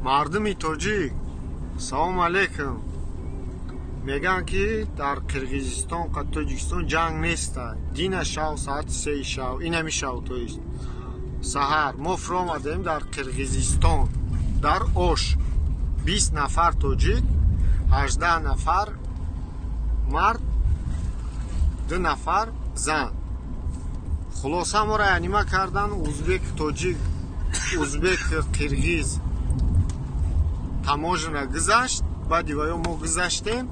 мардуми тоҷик, салому алейкум. Мегӯянд ки дар Қирғизистон ва Тоҷикистон ҷанг неста. Дина шав соати 3 шав, инами шав то есть саҳар мо фуро омадаем дар Қирғизистон, дар Ош. 20 нафар тоҷик, 18 нафар мард, 2 нафар зан. хулоса моро янима кардан узбек тоҷик, узбек қирғиз таможина гузашт. баъди ваё мо гузаштем,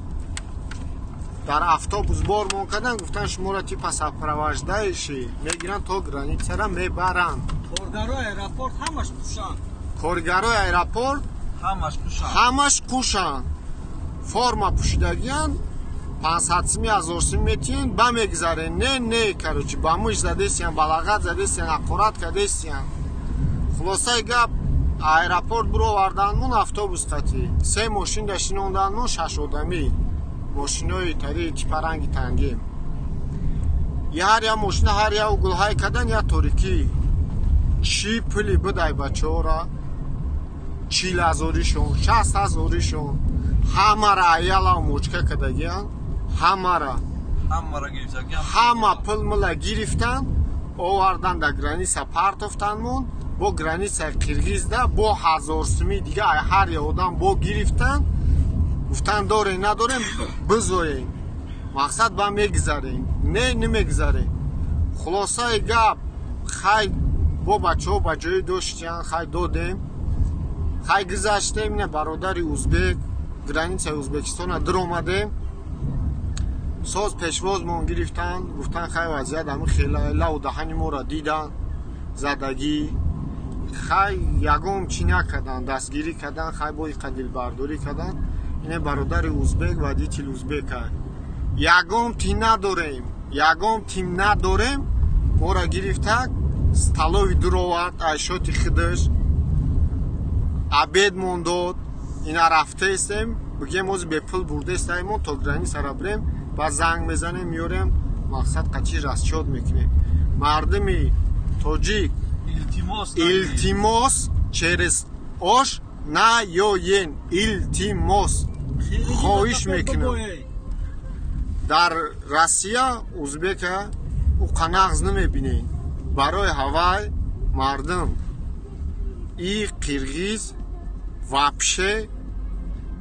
дар автобус бормон кардан, гуфтан шуморо типа сапровождающий мегиранд то границара мебаранд. Коргарои аэропорт ҳамаш кушанд. Коргарои аэропорт ҳамаш кушанд. Форма пӯшидагиянд, 500 сими 1000 сими метиҳанд, ба мегузарен. Не карочи ба муш задесиян, балағат задесиян, ақорат кадесиян. хулосаи гап аэропорт буровардаанмон автобус қатӣ. 3 мошин дашинондаанмон, 6 одамӣ. мошинои тари типаранги тангем. Ҳар я мошина ҳар я гулҳай кадан я торикӣ. Чӣ пули бидай бачаҳора? 40,000-ишон, 60,000-ишон. ҳамара аяла мочка кадагиян. ҳамара ҳама пул мула гирифтан, овардан да граница партофтанмон. бо границаи қирғизда бо 1000 сими дига ҳар я одам бо гирифтан. гуфтан дорем надорем бизоем, мақсад ба мегузарем. Немегузарем. хулосаи гап хай бо бачаҳо ба ҷои доштиян, хай додем, хай гузаштем. ина бародари узбек границаи узбекистона диромадем. соз пешвозмон гирифтан, гуфтан хай вазъият ҳамин хела лаву даҳани моро дидан, задагӣ. хай ягон чӣ накардан, дастгирӣ кардан, хай бо иқа дилбардорӣ кардан. ина бародари узбек водитель узбека. ягон тим надорем. моро гирифтак, столови дуровард, айшоти хидаш, обедмон дод. ина рафтаестем, бигем ози бепул бурдаестаимон то границара бирем. ба занг мезанем, миёрем, мақсад қачи расчёт мекунем. мардуми тоҷик, илтимос через Ош наёен. илтимос хоҳиш мекунам. дар Россия узбека уқанағз намебинем. барои ҳавай мардум и қирғиз вапше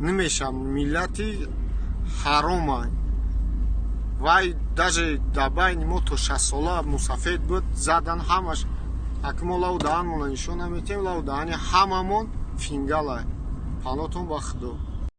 намешам, миллати ҳаромай. вай даже дар байни мо то 6 сола мусафед буд, задан ҳамаш. акмо лаву даҳанмона нишон наметем, лаву даҳани ҳамамон фингалай. панотон ба худо.